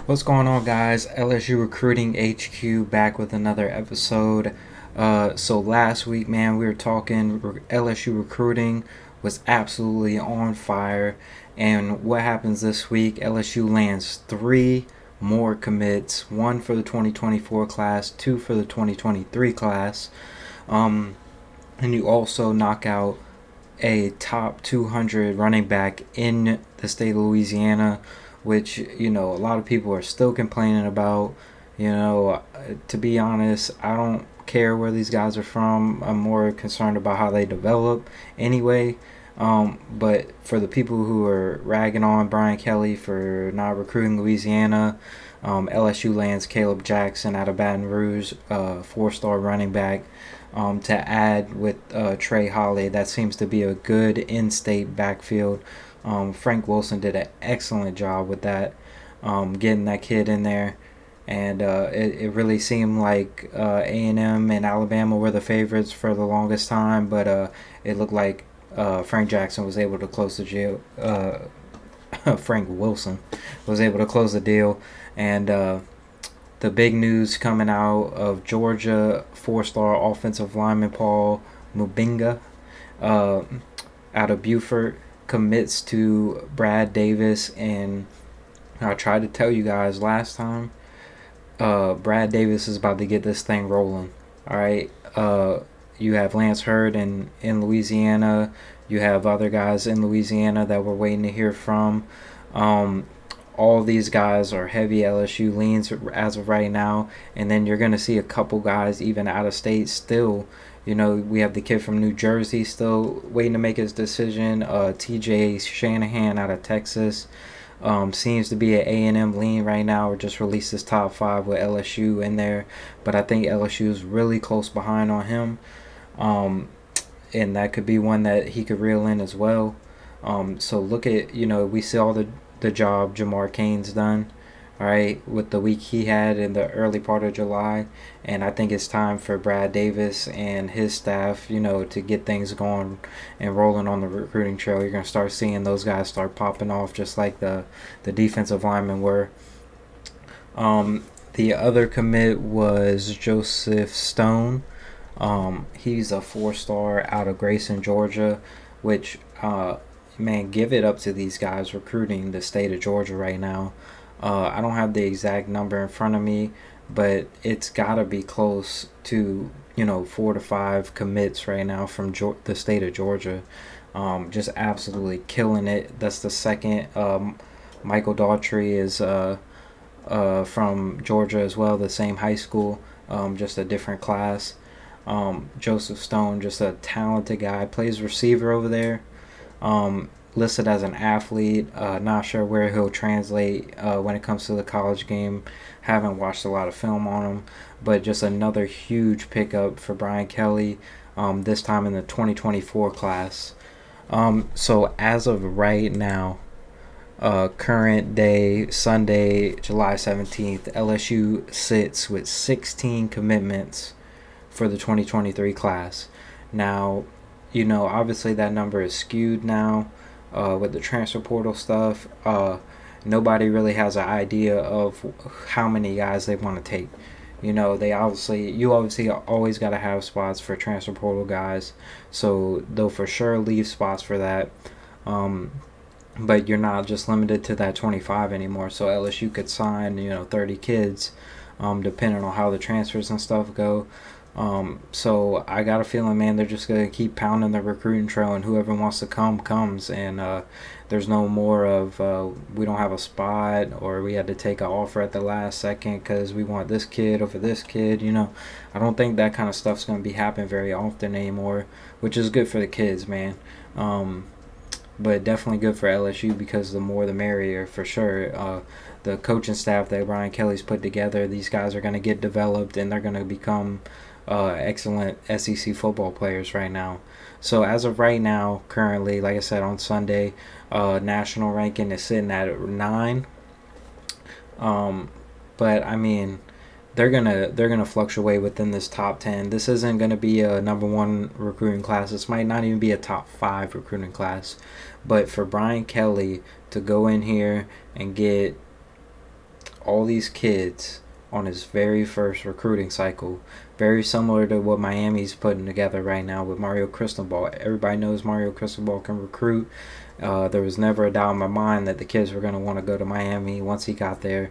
What's going on, guys? LSU Recruiting HQ back with another episode. So last week, man, we were talking. LSU Recruiting was absolutely on fire, and what happens this week? LSU lands three more commits: one for the 2024 class, two for the 2023 class. Um, and you also knock out a top 200 running back in the state of Louisiana, which, a lot of people are still complaining about. To be honest, I don't care where these guys are from. I'm more concerned about how they develop anyway. But for the people who are ragging on Brian Kelly for not recruiting Louisiana, LSU lands Caleb Jackson out of Baton Rouge, 4-star running back, to add with Trey Holly. That seems to be a good in-state backfield. Frank Wilson did an excellent job with that, getting that kid in there. And it really seemed like A&M and Alabama were the favorites for the longest time, but it looked like Frank Jackson was able to close the deal. Frank Wilson was able to close the deal, and the big news coming out of Georgia: 4-star offensive lineman Paul Mubinga, uh, out of Beaufort, commits to Brad Davis. And I tried to tell you guys last time, Brad Davis is about to get this thing rolling. All right. You have Lance Hurd in Louisiana. You have other guys in Louisiana that we're waiting to hear from. Um, all these guys are heavy LSU leans as of right now. And then you're going to see a couple guys even out of state still. We have the kid from New Jersey still waiting to make his decision. TJ Shanahan out of Texas. Seems to be an A&M lean right now, or just released his top 5 with LSU in there. But I think LSU is really close behind on him. And that could be one that he could reel in as well. So look at, we saw the job Jamar Cain's done, all right, with the week he had in the early part of July. And I think it's time for Brad Davis and his staff, to get things going and rolling on the recruiting trail. You're going to start seeing those guys start popping off just like the defensive linemen were. The other commit was Joseph Stone. He's a 4-star out of Grayson, Georgia, which, man, give it up to these guys recruiting the state of Georgia right now. I don't have the exact number in front of me, but it's got to be close to, 4 to 5 commits right now from the state of Georgia. Just absolutely killing it. That's the second. Michael Daughtry is from Georgia as well, the same high school, just a different class. Joseph Stone, just a talented guy, plays receiver over there. Listed as an athlete. Not sure where he'll translate when it comes to the college game. Haven't watched a lot of film on him, but just another huge pickup for Brian Kelly, this time in the 2024 class. So as of right now, current day, Sunday, July 17th, LSU sits with 16 commitments for the 2023 class. Now, obviously that number is skewed now with the transfer portal stuff. Nobody really has an idea of how many guys they want to take. You obviously always got to have spots for transfer portal guys, so they'll for sure leave spots for that. But you're not just limited to that 25 anymore. So LSU could sign, 30 kids, depending on how the transfers and stuff go. So I got a feeling, man, they're just going to keep pounding the recruiting trail, and whoever wants to come, comes. And there's no more of we don't have a spot, or we had to take an offer at the last second because we want this kid over this kid. I don't think that kind of stuff's going to be happening very often anymore, which is good for the kids, man. But definitely good for LSU, because the more the merrier, for sure. The coaching staff that Brian Kelly's put together, these guys are going to get developed, and they're going to become excellent SEC football players right now. So as of right now, currently, like I said, on Sunday, national ranking is sitting at 9. But I mean, they're gonna fluctuate within this top 10. This isn't gonna be a number 1 recruiting class. This might not even be a top 5 recruiting class. But for Brian Kelly to go in here and get all these kids on his very first recruiting cycle, very similar to what Miami's putting together right now with Mario Cristobal. Everybody knows Mario Cristobal can recruit. There was never a doubt in my mind that the kids were going to want to go to Miami once he got there.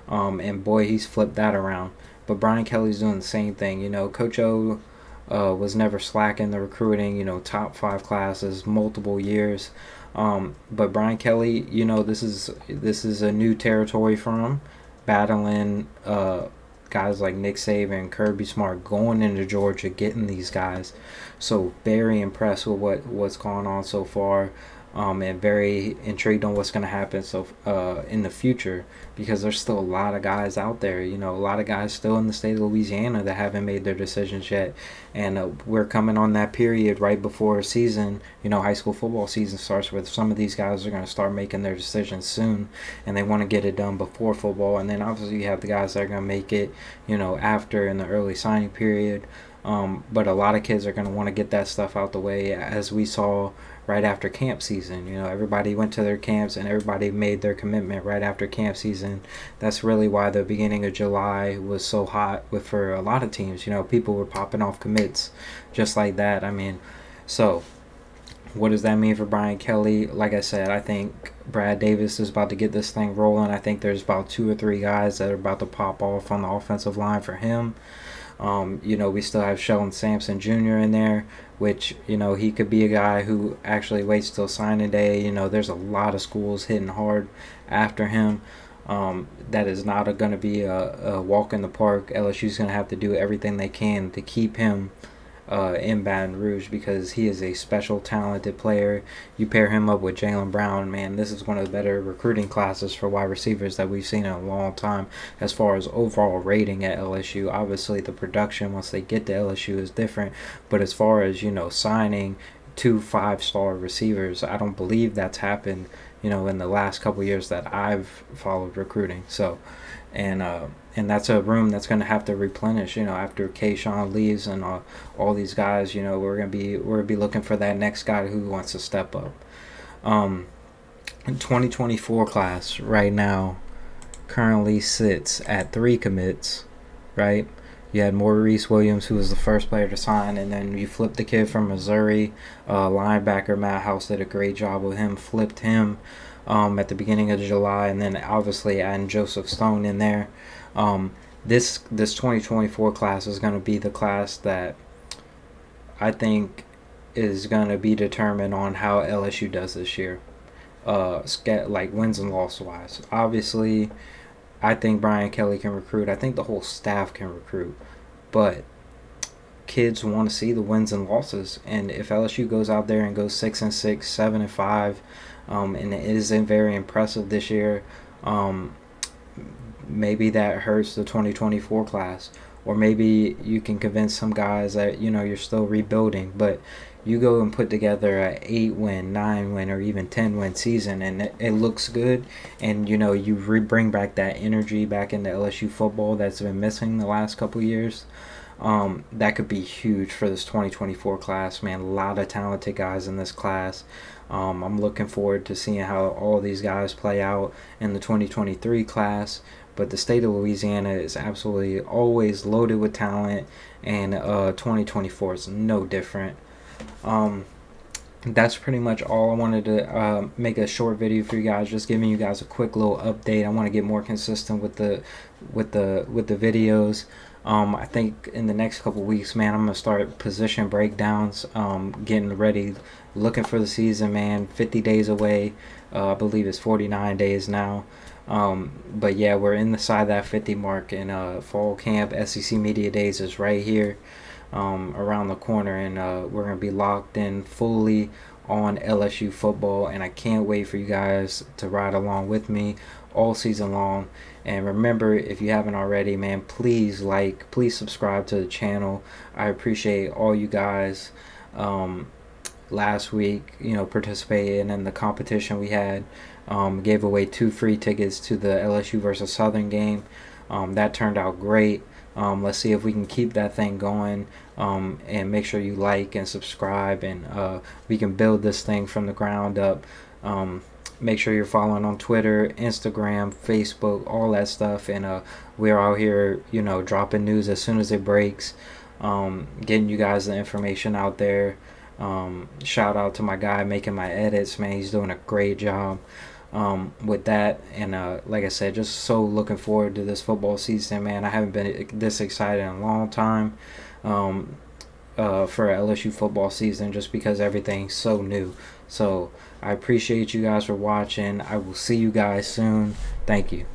And boy, he's flipped that around. But Brian Kelly's doing the same thing. Coach O was never slacking the recruiting, top 5 classes, multiple years. But Brian Kelly, this is a new territory for him, battling guys like Nick Saban, Kirby Smart, going into Georgia, getting these guys. So very impressed with what's going on so far. And very intrigued on what's going to happen in the future, because there's still a lot of guys out there, a lot of guys still in the state of Louisiana that haven't made their decisions yet. And we're coming on that period right before season, high school football season starts, where some of these guys are going to start making their decisions soon, and they want to get it done before football. And then obviously you have the guys that are going to make it, after, in the early signing period. But a lot of kids are going to want to get that stuff out the way, as we saw right after camp season. Everybody went to their camps and everybody made their commitment right after camp season. That's really why the beginning of July was so hot for a lot of teams. People were popping off commits just like that. So what does that mean for Brian Kelly? Like I said, I think Brad Davis is about to get this thing rolling. I think there's about 2 or 3 guys that are about to pop off on the offensive line for him. We still have Sheldon Sampson Jr. in there, which, he could be a guy who actually waits till signing day. There's a lot of schools hitting hard after him. That is not going to be a walk in the park. LSU's going to have to do everything they can to keep him in Baton Rouge, because he is a special, talented player. You pair him up with Jaylen Brown, man, this is one of the better recruiting classes for wide receivers that we've seen in a long time as far as overall rating at LSU. Obviously, the production once they get to LSU is different, but as far as, signing 2 5-star receivers, I don't believe that's happened, in the last couple years that I've followed recruiting. So, and that's a room that's going to have to replenish, after Kayshawn leaves and all these guys. We're gonna be looking for that next guy who wants to step up. 2024 class right now currently sits at 3 commits, right? You had Maurice Williams, who was the first player to sign, and then you flipped the kid from Missouri, linebacker Matt House did a great job with him, flipped him at the beginning of July, and then obviously adding Joseph Stone in there. This 2024 class is going to be the class that I think is going to be determined on how LSU does this year, like wins and loss wise. Obviously, I think Brian Kelly can recruit. I think the whole staff can recruit. But kids want to see the wins and losses. And if LSU goes out there and goes 6-6, 7-5, and it isn't very impressive this year, maybe that hurts the 2024 class. Or maybe you can convince some guys that, you're still rebuilding. But you go and put together a 8-win, 9-win, or even 10-win season, and it looks good, and you bring back that energy back into LSU football that's been missing the last couple years. That could be huge for this 2024 class, man. A lot of talented guys in this class. I'm looking forward to seeing how all these guys play out in the 2023 class. But the state of Louisiana is absolutely always loaded with talent, and 2024 is no different. That's pretty much all. I wanted to make a short video for you guys, just giving you guys a quick little update. I want to get more consistent with the videos. I think in the next couple weeks, man, I'm gonna start position breakdowns, getting ready, looking for the season, man. 50 days away. I believe it's 49 days now. But yeah, we're inside that 50 mark, and fall camp, SEC Media Days is right here, around the corner, and we're going to be locked in fully on LSU football, and I can't wait for you guys to ride along with me all season long. And remember, if you haven't already, man, please please subscribe to the channel. I appreciate all you guys last week, participating in the competition we had. Gave away 2 free tickets to the LSU versus Southern game. That turned out great. Let's see if we can keep that thing going, and make sure you like and subscribe, and we can build this thing from the ground up. make sure you're following on Twitter, Instagram, Facebook, all that stuff. And we're out here, dropping news as soon as it breaks, getting you guys the information out there. Shout out to my guy making my edits, man. He's doing a great job with that. And like I said, just so looking forward to this football season, man. I haven't been this excited in a long time for LSU football season, just because everything's so new. So I appreciate you guys for watching. I will see you guys soon. Thank you.